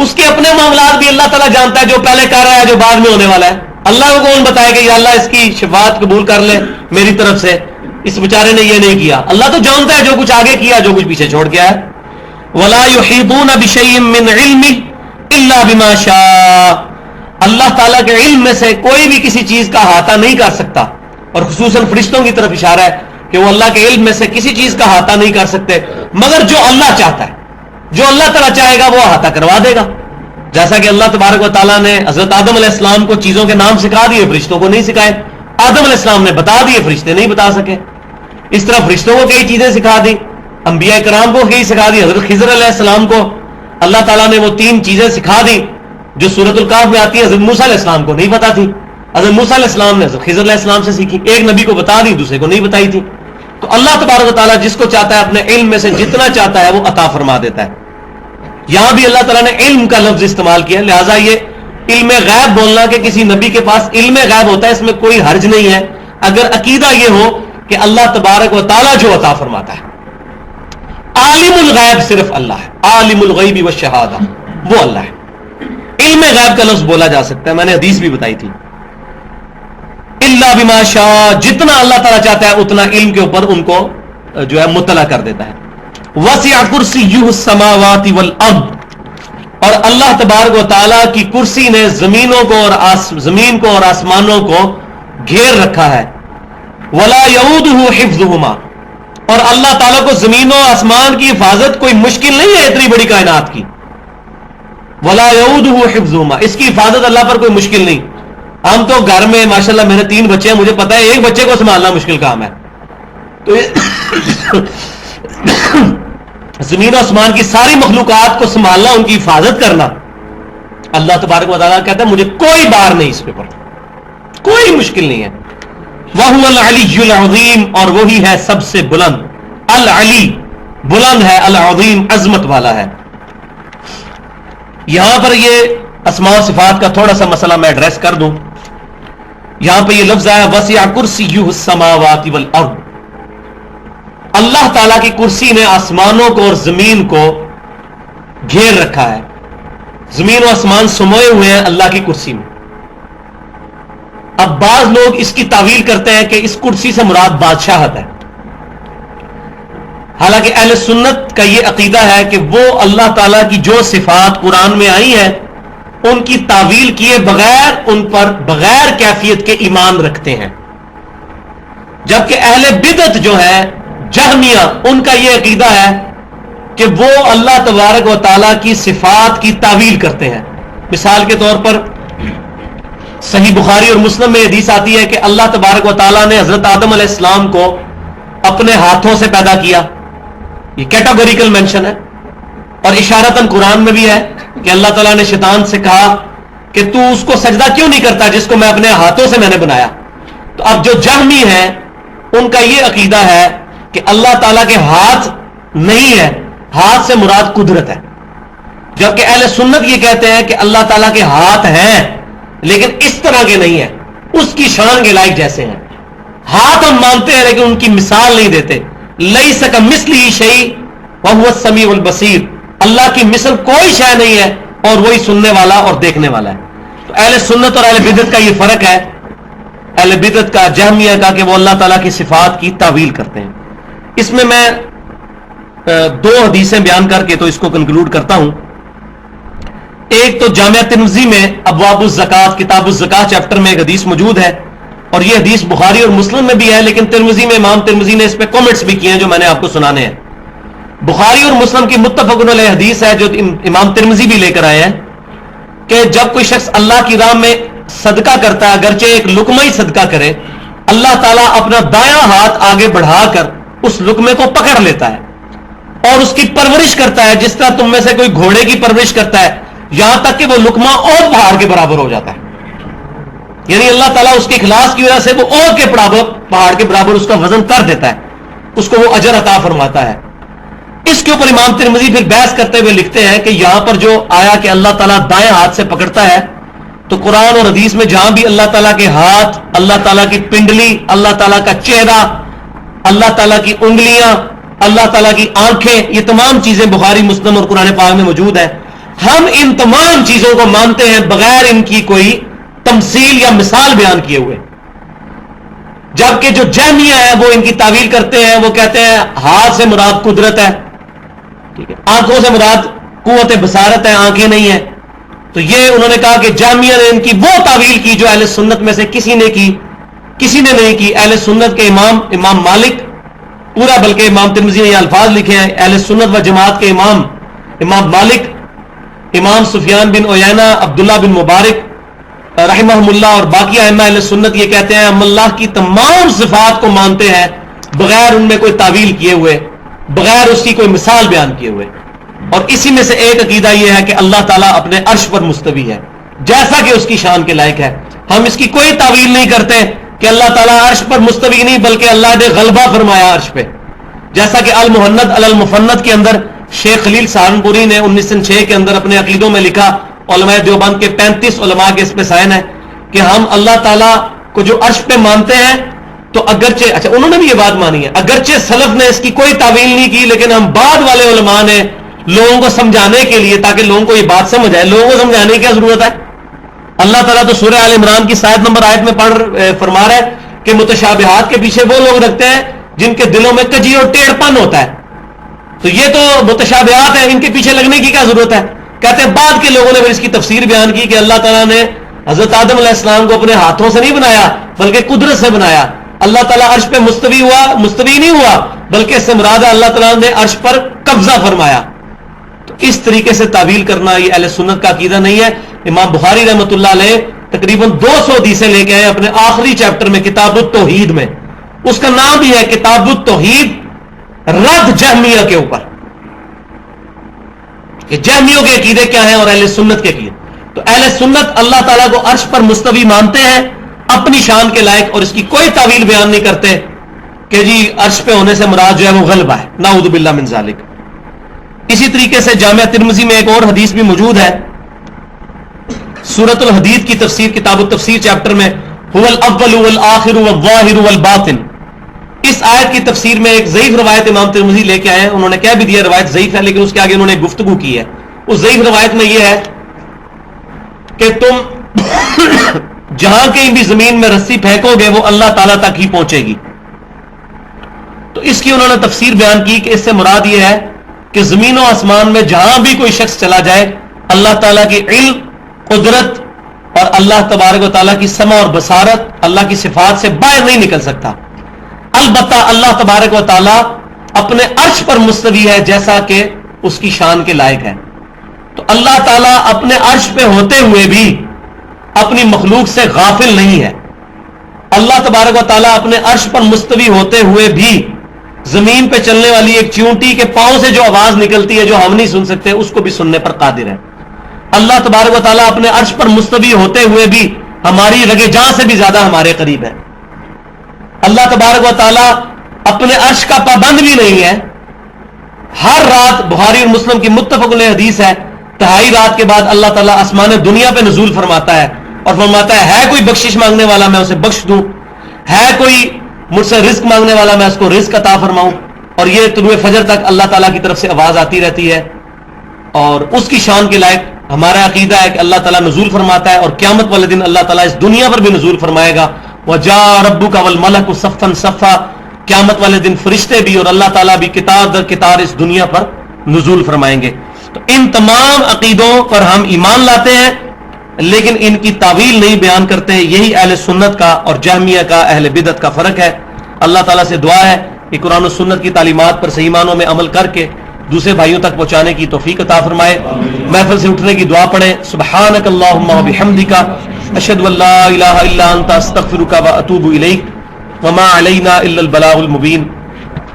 اس کے اپنے معاملات بھی اللہ تعالیٰ جانتا ہے جو پہلے کر رہا ہے جو بعد میں ہونے والا ہے. اللہ کو کون بتائے کہ یا اللہ اس کی شفاعت قبول کر لے میری طرف سے اس بیچارے نے یہ نہیں کیا. اللہ تو جانتا ہے جو کچھ آگے کیا جو کچھ پیچھے چھوڑ گیا ہے. ولا يحيطون بشيء من علمه الا بما شاء. اللہ تعالیٰ کے علم میں سے کوئی بھی کسی چیز کا احاطہ نہیں کر سکتا. اور خصوصاً فرشتوں کی طرف اشارہ ہے کہ وہ اللہ کے علم میں سے کسی چیز کا احاطہ نہیں کر سکتے مگر جو اللہ چاہتا ہے. جو اللہ تعالیٰ چاہے گا وہ احاطہ کروا دے گا. جیسا کہ اللہ تبارک و تعالیٰ نے حضرت آدم علیہ السلام کو چیزوں کے نام سکھا دیے فرشتوں کو نہیں سکھائے. آدم علیہ السلام نے بتا دیے فرشتے نہیں بتا سکے. اس طرح فرشتوں کو کئی چیزیں سکھا دی انبیاء کرام کو کئی سکھا دی. حضرت خضر علیہ السلام کو اللہ تعالیٰ نے وہ 3 چیزیں سکھا دی جو سورۃ الکہف میں آتی ہے. حضرت موسیٰ علیہ السلام کو نہیں پتا تھی. حضرت موسیٰ علیہ السلام نے حضرت خضر علیہ السلام سے سیکھی. ایک نبی کو بتا دی دوسرے کو نہیں بتائی تھی. تو اللہ تبارک و تعالیٰ جس کو چاہتا ہے اپنے علم میں سے جتنا چاہتا ہے وہ عطا فرما دیتا ہے. یہاں بھی اللہ تعالیٰ نے علم کا لفظ استعمال کیا. لہٰذا یہ علم غیب بولنا کہ کسی نبی کے پاس علم غیب ہوتا ہے اس میں کوئی حرج نہیں ہے اگر عقیدہ یہ ہو کہ اللہ تبارک و تعالیٰ جو عطا فرماتا ہے. عالم الغیب صرف اللہ ہے. عالم الغیب والشہادہ وہ اللہ ہے. علم غیب کا لفظ بولا جا سکتا ہے. میں نے حدیث بھی بتائی تھی الا بما شاء. جتنا اللہ تعالیٰ چاہتا ہے اتنا علم کے اوپر ان کو جو ہے مطلع کر دیتا ہے. وسع کرسیہ السماوات والارض. اور اللہ تبارک و تعالیٰ کی کرسی نے زمینوں کو اور زمین کو اور آسمانوں کو گھیر رکھا ہے. ولا یعودہ حفظہما. اور اللہ تعالیٰ کو زمینوں آسمان کی حفاظت کوئی مشکل نہیں ہے اتنی بڑی کائنات کی. ولا یعودہ حفظہما. اس کی حفاظت اللہ پر کوئی مشکل نہیں. ہم تو گھر میں ماشاءاللہ میرے 3 بچے ہیں مجھے پتا ہے ایک بچے کو سنبھالنا مشکل کام ہے. تو زمین و آسمان کی ساری مخلوقات کو سنبھالنا ان کی حفاظت کرنا اللہ تبارک و تعالیٰ کہتا ہے مجھے کوئی بار نہیں اس پر کوئی مشکل نہیں ہے. وَهُوَ الْعَلِيُّ الْعَظِيمُ. اور وہی ہے سب سے بلند. العلی بلند ہے العظیم عظمت والا ہے. یہاں پر یہ اسماء و صفات کا تھوڑا سا مسئلہ میں ایڈریس کر دوں. یہاں پہ یہ لفظ آیا وسع کرسیہ السماوات والارض. اللہ تعالیٰ کی کرسی نے آسمانوں کو اور زمین کو گھیر رکھا ہے. زمین و آسمان سموئے ہوئے ہیں اللہ کی کرسی میں. اب بعض لوگ اس کی تعویل کرتے ہیں کہ اس کرسی سے مراد بادشاہت ہے. حالانکہ اہل سنت کا یہ عقیدہ ہے کہ وہ اللہ تعالیٰ کی جو صفات قرآن میں آئی ہیں ان کی تعویل کیے بغیر ان پر بغیر کیفیت کے ایمان رکھتے ہیں. جبکہ اہل بدعت جو ہے جہمیہ ان کا یہ عقیدہ ہے کہ وہ اللہ تبارک و تعالیٰ کی صفات کی تعویل کرتے ہیں. مثال کے طور پر صحیح بخاری اور مسلم میں حدیث آتی ہے کہ اللہ تبارک و تعالیٰ نے حضرت آدم علیہ السلام کو اپنے ہاتھوں سے پیدا کیا. یہ کیٹاگوریکل مینشن ہے. اور اشارتاً قرآن میں بھی ہے کہ اللہ تعالیٰ نے شیطان سے کہا کہ تو اس کو سجدہ کیوں نہیں کرتا جس کو میں اپنے ہاتھوں سے میں نے بنایا. تو اب جو جہمی ہیں ان کا یہ عقیدہ ہے کہ اللہ تعالیٰ کے ہاتھ نہیں ہے, ہاتھ سے مراد قدرت ہے, جبکہ اہل سنت یہ کہتے ہیں کہ اللہ تعالیٰ کے ہاتھ ہیں لیکن اس طرح کے نہیں ہیں, اس کی شان کے لائق جیسے ہیں. ہاتھ ہم مانتے ہیں لیکن ان کی مثال نہیں دیتے. لیس کمثلہ شیء وہو السمیع البصیر, اللہ کی مثل کوئی شے نہیں ہے اور وہی سننے والا اور دیکھنے والا ہے. تو اہل سنت اور اہل بدعت کا یہ فرق ہے. اہل بدعت کا, جہمیہ کا, کہ وہ اللہ تعالیٰ کی صفات کی تعویل کرتے ہیں. اس میں دو حدیثیں بیان کر کے تو اس کو کنکلوڈ کرتا ہوں. ایک تو جامعہ ترمذی میں ابواب الزکات, کتاب الزکات چیپٹر میں ایک حدیث موجود ہے, اور یہ حدیث بخاری اور مسلم میں بھی ہے, لیکن ترمذی میں امام ترمذی نے اس پہ کامنٹس بھی کیے ہیں جو میں نے آپ کو سنانے ہیں. بخاری اور مسلم کی متفق علیہ حدیث ہے جو امام ترمذی بھی لے کر آئے ہیں کہ جب کوئی شخص اللہ کی راہ میں صدقہ کرتا ہے, اگرچہ ایک لقمہ ہی صدقہ کرے, اللہ تعالیٰ اپنا دایاں ہاتھ آگے بڑھا کر اس لقمے کو پکڑ لیتا ہے اور اس کی پرورش کرتا ہے جس طرح تم میں سے کوئی گھوڑے کی پرورش کرتا ہے, یہاں تک کہ وہ لقمہ اور پہاڑ کے برابر ہو جاتا ہے. یعنی اللہ تعالیٰ اس کے اخلاص کی وجہ سے وہ اور کے برابر, پہاڑ کے برابر اس کا وزن کر دیتا ہے, اس کو وہ اجر عطا فرماتا ہے. اس کے اوپر امام ترمذی پھر بحث کرتے ہوئے لکھتے ہیں کہ یہاں پر جو آیا کہ اللہ تعالیٰ دائیں ہاتھ سے پکڑتا ہے, تو قرآن اور حدیث میں جہاں بھی اللہ تعالیٰ کے ہاتھ, اللہ تعالیٰ کی پنڈلی, اللہ تعالیٰ کا چہرہ, اللہ تعالیٰ کی انگلیاں, اللہ تعالیٰ کی آنکھیں, یہ تمام چیزیں بخاری مسلم اور قرآن پاک میں موجود ہیں. ہم ان تمام چیزوں کو مانتے ہیں بغیر ان کی کوئی تمثیل یا مثال بیان کیے ہوئے. جبکہ جو جہمیہ ہے وہ ان کی تعویل کرتے ہیں, وہ کہتے ہیں ہاتھ سے مراد قدرت ہے, ٹھیک ہے, آنکھوں سے مراد قوت بصارت ہے, آنکھیں نہیں ہیں. تو یہ انہوں نے کہا کہ جہمیہ نے ان کی وہ تعویل کی جو اہل سنت میں سے کسی نے نہیں کی. اہل سنت کے امام مالک پورا, بلکہ امام ترمذی نے یہ الفاظ لکھے ہیں, اہل سنت و جماعت کے امام مالک, امام سفیان بن عیینہ, عبداللہ بن مبارک رحمہم اللہ اور باقی ائمہ اہل سنت یہ کہتے ہیں ہم اللہ کی تمام صفات کو مانتے ہیں بغیر ان میں کوئی تعویل کیے ہوئے, بغیر اس کی کوئی مثال بیان کیے ہوئے. اور اسی میں سے ایک عقیدہ یہ ہے کہ اللہ تعالیٰ اپنے عرش پر مستوی ہے جیسا کہ اس کی شان کے لائق ہے. ہم اس کی کوئی تعویل نہیں کرتے کہ اللہ تعالیٰ عرش پر مستوی نہیں, بلکہ اللہ نے غلبہ فرمایا عرش پہ, جیسا کہ المحند علی المفند کے اندر شیخ خلیل سہارنپوری نے 1906 کے اندر اپنے عقیدوں میں لکھا, علماء دیوبند کے 35 علماء کے اس پہ سائن ہے کہ ہم اللہ تعالیٰ کو جو عرش پہ مانتے ہیں تو اگرچہ, اچھا انہوں نے بھی یہ بات مانی ہے, اگرچہ سلف نے اس کی کوئی تعویل نہیں کی, لیکن ہم بعد والے علماء نے لوگوں کو سمجھانے کے لیے, تاکہ لوگوں کو یہ بات سمجھ آئے, لوگوں کو سمجھانے کی کیا ضرورت ہے. اللہ تعالیٰ تو سورہ آل عمران کی 7 نمبر آیت میں فرما رہا ہے کہ متشابہات کے پیچھے وہ لوگ رکھتے ہیں جن کے دلوں میں کجی اور ٹیڑھ پن ہوتا ہے. تو یہ تو متشابہات ہیں, ان کے پیچھے لگنے کی کیا ضرورت ہے. کہتے ہیں بعد کے لوگوں نے پھر اس کی تفسیر بیان کی کہ اللہ تعالیٰ نے حضرت آدم علیہ السلام کو اپنے ہاتھوں سے نہیں بنایا بلکہ قدرت سے بنایا. اللہ تعالیٰ عرش پہ مستوی نہیں ہوا, بلکہ اس سے مراد ہے اللہ تعالیٰ نے عرش پر قبضہ فرمایا. تو اس طریقے سے تعویل کرنا یہ اہل سنت کا عقیدہ نہیں ہے. امام بخاری رحمۃ اللہ علیہ تقریباً 200 حدیثیں لے کے آئے اپنے آخری چیپٹر میں کتاب التوحید میں, اس کا نام بھی ہے کتاب التوحید, رد جہمیہ کے اوپر کہ جہمیوں کے عقیدے کیا ہیں اور اہل سنت کے عقیدے. تو اہل سنت اللہ تعالیٰ کو عرش پر مستوی مانتے ہیں اپنی شان کے لائق, اور اس کی کوئی تعویل بیان نہیں کرتے کہ جی عرش پہ ہونے سے مراد جو ہے وہ غلبہ ہے, نعوذ باللہ من ذالک. اسی طریقے سے جامعہ ترمذی میں ایک اور حدیث بھی موجود ہے, سورۃ الحدید کی تفسیر کتاب التفسیر چیپٹر میں, هو الاول والآخر والظاہر والباطن. اس آیت کی تفسیر میں ایک ضعیف روایت امام ترمذی لے کے آئے ہیں. انہوں نے کہہ بھی دیا روایت ضعیف ہے, لیکن اس کے آگے انہوں نے گفتگو کی ہے. اس ضعیف روایت میں یہ ہے کہ تم جہاں کہیں بھی زمین میں رسی پھینکو گے وہ اللہ تعالیٰ تک ہی پہنچے گی. تو اس کی انہوں نے تفسیر بیان کی کہ اس سے مراد یہ ہے کہ زمین و آسمان میں جہاں بھی کوئی شخص چلا جائے اللہ تعالیٰ کی علم, قدرت اور اللہ تبارک و تعالیٰ کی سمع اور بصارت, اللہ کی صفات سے باہر نہیں نکل سکتا. البتہ اللہ تبارک و تعالیٰ اپنے عرش پر مستوی ہے جیسا کہ اس کی شان کے لائق ہے. تو اللہ تعالیٰ اپنے عرش پہ ہوتے ہوئے بھی اپنی مخلوق سے غافل نہیں ہے. اللہ تبارک و تعالیٰ اپنے عرش پر مستوی ہوتے ہوئے بھی زمین پہ چلنے والی ایک چیونٹی کے پاؤں سے جو آواز نکلتی ہے جو ہم نہیں سن سکتے اس کو بھی سننے پر قادر ہے. اللہ تبارک و تعالیٰ اپنے عرش پر مستوی ہوتے ہوئے بھی ہماری رگے جاں سے بھی زیادہ ہمارے قریب ہے. اللہ تبارک و تعالیٰ اپنے عرش کا پابند بھی نہیں ہے. ہر رات بخاری اور مسلم کی متفق علیہ حدیث ہے تہائی رات کے بعد اللہ تعالیٰ آسمان دنیا پہ نزول فرماتا ہے اور فرماتا ہے کوئی بخشش مانگنے والا میں اسے بخش دوں, ہے کوئی مجھ سے رزق مانگنے والا میں اس کو رزق عطا فرماؤں. اور یہ طلوع فجر تک اللہ تعالیٰ کی طرف سے آواز آتی رہتی ہے اور اس کی شان کے لائق ہمارا عقیدہ ہے کہ اللہ تعالیٰ نزول فرماتا ہے اور قیامت والے دن اللہ تعالیٰ اس دنیا پر بھی نزول فرمائے گا. وَجَاءَ رَبُّكَ وَالْمَلَكُ صَفًّا صَفًّا, قیامت والے دن فرشتے بھی اور اللہ تعالیٰ بھی قطار در قطار اس دنیا پر نزول فرمائیں گے. تو ان تمام عقیدوں پر ہم ایمان لاتے ہیں لیکن ان کی تعویل نہیں بیان کرتے. یہی اہل سنت کا اور جہمیہ کا اہل بدعت کا فرق ہے. اللہ تعالیٰ سے دعا ہے کہ قرآن و سنت کی تعلیمات پر صحیح معنوں میں عمل کر کے دوسرے بھائیوں تک پہنچانے کی توفیق عطا فرمائے. محفل سے اٹھنے کی دعا پڑھیں. سبحانک اللہم و بحمدک اشہد ان لا الہ الا انت استغفرک و اتوب الیک وما علینا الا البلاغ المبین.